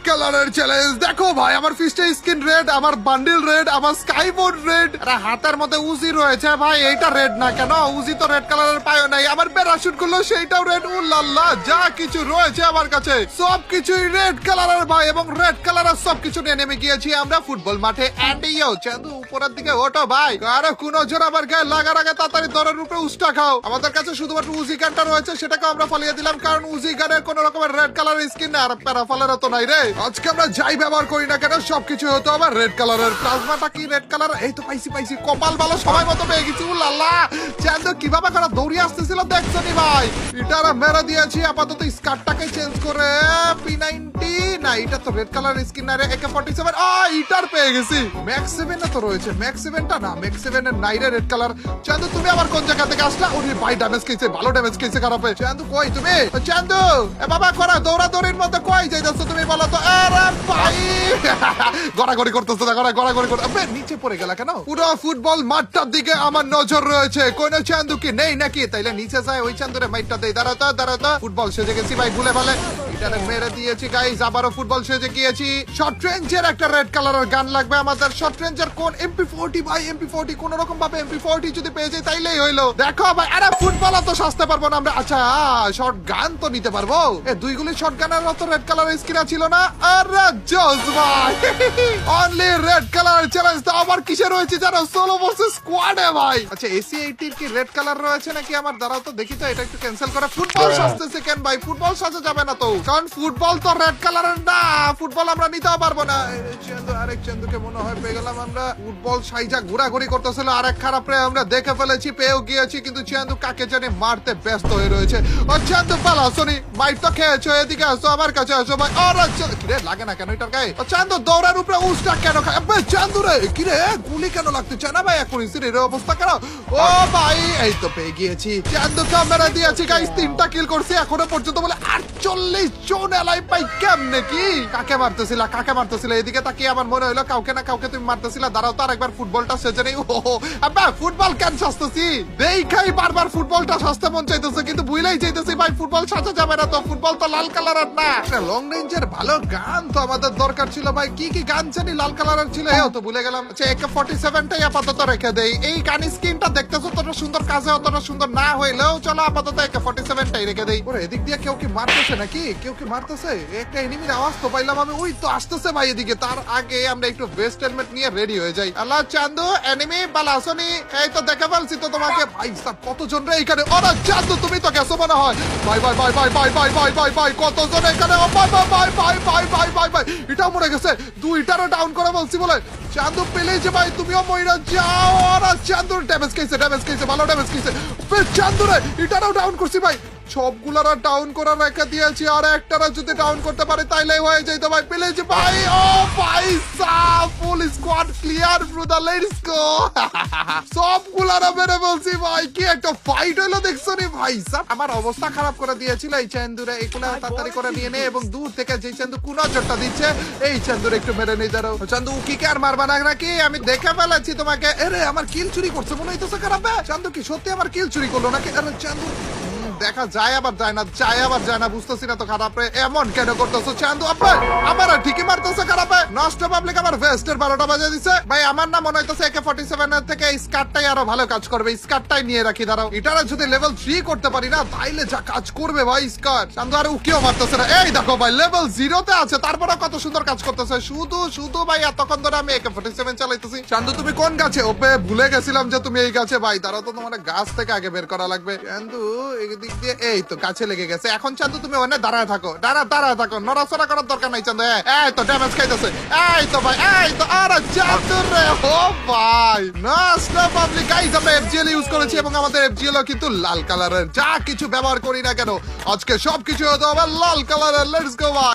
কালারের চ্যালেঞ্জ। দেখো ভাই, আমার ফিস্টের স্কিন রেড, আমার বান্ডিল রেড, আমার স্কাই বোর্ড রেড, আর হাতের মধ্যে উজি রয়েছে। ভাই এইটা রেড না কেন? উজি তো রেড কালারের পায়ও নাই। আমার প্যারাশুট গুলো সেইটাও রেড। উল্লাল্লাহ, যা কিছু রয়েছে আমার কাছে সবকিছুই রেড কালারের ভাই। এবং রেড কালারের সবকিছু নিয়ে নেমে গিয়েছি আমরা ফুটবল মাঠে। এন্ড ইয়ো চান্দু, উপরের দিকে ওঠো ভাই। আরে কোন জন আবার গায়ে লাগার আগে তাড়াতাড়ি দরের উপরে উস্টা খাও। আমাদের কাছে শুধুমাত্র উজি গানটা রয়েছে, সেটাকে আমরা ফালিয়ে দিলাম, কারণ উজি গানের কোন রকমের রেড কালারের স্কিন না, আর প্যারাফালের তো নাই রে। আজকে আমরা যাই ব্যবহার করি না কেন সবকিছু হতো আবার রেড কালারের। প্লাজমাটা কি রেড কালার? এই তো পাইছি কপাল ভালো, সময় মতো পেয়ে গেছি। উল্লাল্লাহ, চান্দু কিভাবে করে দৌড়িয়ে আসতেছিল দেখছো নি ভাই? এটা মেরে দিয়েছি। আপাতত স্কার্টটাকে চেঞ্জ করে P90 না, এটা তো রেড কালার স্কিন না রে। AK-47 ইটার পেয়ে গেছি। ম্যাক্স 7 তো রয়েছে, ম্যাক্স 7টা না, ম্যাক্স 7 এর নাই রে রেড কালার। চান্দু তুমি আবার কোন জায়গা থেকে আসলা? ওরে ভাই, ড্যামেজ খেয়েছে, ভালো ড্যামেজ খেয়েছে খারাপে। চান্দু কই তুমি? চান্দু এ বাবা করা দৌড়াদৌড়ির মধ্যে কই যাইতাছো তুমি বলো তো? আরে ভাই গড়াগড়ি করতেছো না, গড়াগড়ি কর। আবে নিচে পড়ে গেলা কেন? পুরো ফুটবল মাঠটার দিকে আমার নজর রয়েছে। কোন চান্দু কি নেই নাকি? তাইলে নিচে যায় ওই চান্দুরে মাইটটা দেই। দাঁড়াও তো ফুটবল সেজে গেছি ভাই, ভুলে ভালে এটারে মেরে দিয়েছি গাইস। আবারও ফুটবল সেজে গিয়েছি। শর্ট রেঞ্জের একটা রেড কালারের গান লাগবে আমাদের। শর্ট রেঞ্জের কোন? MP40 ভাই, MP40 কোন রকম ভাবে MP40 যদি পেয়ে যাই তাইলেই হইলো। দেখো ভাই, আরে ফুটবল তো সাজতে পারবো না আমরা। আচ্ছা, শর্ট গান তো নিতে পারবো। দুই গুলি শর্ট গানের মতো রেড কালারের স্কিন ছিল না? আরে জোস ভাই, অনলি রেড কালার চ্যালেঞ্জ। তো আবার কিসে রয়েছে জানো? সোলো ভার্সেস স্কোয়াডে ভাই। আচ্ছা, AC-80 কি রেড কালার রয়েছে নাকি আমার? দাঁড়াও তো দেখি তো, এটা একটু ক্যান্সেল করে। ফুটবল সাজতেছে কেন ভাই? ফুটবল সাজা যাবে না তো, কারণ ফুটবল তো রেড কালারের না। ফুটবল আমরা নিতেও পারবো না। আরেক চান্দুকে মনে হয় পেয়ে গেলাম আমরা। ফুটবল সাইজা ঘোরাঘুরি করতেছিল, আরেক খারাপ রে আমরা দেখে ফেলেছি, পেয়েও গিয়েছি। কিন্তু চান্দু কাকে জানি মারতে ব্যস্ত হয়ে রয়েছে। ও চান্দু পালা, শোনি মাইট তো খেয়েছো, এদিকে আসো, আমার কাছে আসো ভাই। আর কিরে লাগে না কেন এটার গায়ে? ও চান্দু দৌড়ার উপরে উস্টা কেন খায়? চান্দু রে, কিরে গুলি কেন লাগতে চায় না ভাই? এখন এর অবস্থা কেন? ও ভাই, এই তো পেয়ে গিয়েছি। চান্দু ক্যামেরা দিয়েছি গাইস, 3টা কিল করছি এখনো পর্যন্ত। বলে 48 জন এলাই পাই কেমনে কি? কাকে মারতেছিল? এদিকে তাকিয়ে আমার মনে হইলো কাউকে না কাউকে তুমি মারতেছিলা। দাঁড়াও তো আরেকবার ফুটবলটা সেজে নেই। আব্বা ফুটবল কেন সাজতেছি? দেখাই বারবার ফুটবলটা সাজতে মন চাইতেছে, কিন্তু ভুলেই চাইতেছি ভাই ফুটবল সাজা যাবে না তো। ফুটবল তো লাল কালারের না। লং রেঞ্জের ভালো গান তো আমাদের দরকার ছিল ভাই। কি গান জানি লাল কালারের ছিল, হেও তো ভুলে গেলাম। আচ্ছা, AK-47টাই আপাতত রেখে দেই। এই গান স্কিনটা দেখতেছো তোর সুন্দর, কাজে অতটা সুন্দর না হইলেও চলো আপাতত AK-47টাই রেখে দেই। ওরে এদিক দিয়ে কেউ কি মারতেছে নাকি? কেউ কি মারতেছে? একটা এনিমির আওয়াজ তো পাইলাম আমি। ওই তো আসতেছে ভাই এদিকে। তার আগে আমরা একটু বেস্ট হেলমেট নিয়ে রেডি হয়ে যাই। আল্লাহ চান্দু, এনিমি বালা আসনি। এই তো দেখে ফেলছি তো তোমাকে। ভাই সাব কতজন রে এখানে? ওরা চান্দু তুমি তো গেছো মনে হয়। ভাই কতজন এখানে? ভাই এটাও মরে গেছে। দুইটারও ডাউন করে বলছি বলে। চান্দু পেলে যে ভাই তুমিও মইরা যাও। ওরা চান্দুর ড্যামেজ খেয়েছে, ভালো ড্যামেজ খেয়েছে। চান্দু রে, এটারও ডাউন করছি ভাই। সবগুলারা ডাউন করা রেখে দিয়েছি, আর একটারা যদি ডাউন করতে পারে তাইলে হয়ে যাইতো ভাই। পেলে যে ভাই, ও ভাই সাব full squad clear brother, let's go. সবগুলারা মেরে বলছি ভাই। কি একটা ফাইট হলো দেখছো নি ভাই সাব? আমার অবস্থা খারাপ করে দিয়েছিল এই চান্দুরে। এগুলা তাড়াতাড়ি করে নিয়ে নে, এবং দূর থেকে যে চান্দু কোন নজরটা দিচ্ছে এই চান্দুরে একটু মেরে নিয়ে যাও। চান্দু কি আর মারবা না নাকি? আমি দেখে ফেলেছি তোমাকে। আরে আমার কিল চুরি করছে মনে হইতেছে খারাপ। চান্দু কি সত্যি আমার কিল চুরি করলো নাকি? আরে চান্দু দেখা যায় আবার যায় না, বুঝতেছি না তো খারাপ রে এমন কেন করতেছো চান্দু? আমার ঠিকই মারতেছে খারাপ। নষ্ট পাবলিক আমার ভেস্টের 12টা বাজে দিছে ভাই। আমার না মনে হইতেছে AK-47 এর থেকে স্কার্টটাই আরো ভালো কাজ করবে। স্কার্টটাই নিয়ে রাখি। দাঁড়াও, এটারা যদি লেভেল 3 করতে পারি না তাইলে যা কাজ করবে ভাই স্কার্ট। চান্দু আর উকিও মারতেছে না। এই দেখো ভাই, লেভেল 0-তে আছে, তারপরে কত সুন্দর কাজ করতেছে। শুধু ভাই এতক্ষণ ধরে আমি AK-47 চালাইতেছি। চান্দু তুমি কোন গাছে? ওপে ভুলে গেছিলাম যে তুমি এই গাছে ভাই। দাঁড়াও তো, তোমার গাছ থেকে আগে বের করা লাগবে। চান্দু এই তো কাছে লেগে গেছে। এখন চান্দু তুমি ওখানে দাঁড়ায় থাকো, নড়াচড়া করার দরকার নাই চান্দু। এই তো ড্যামেজ খাইতেছে। এই তো ভাই, এই তো আরে চান্দু রে, ও ভাই নষ্ট পাবলিক গাইস। আমরা FGL ইউজ করেছি এবং আমাদের FGL কিন্তু লাল কালারের। যা কিছু ব্যবহার করি না কেন আজকে সবকিছু হতে হবে লাল কালারের। লেটস গো ভাই।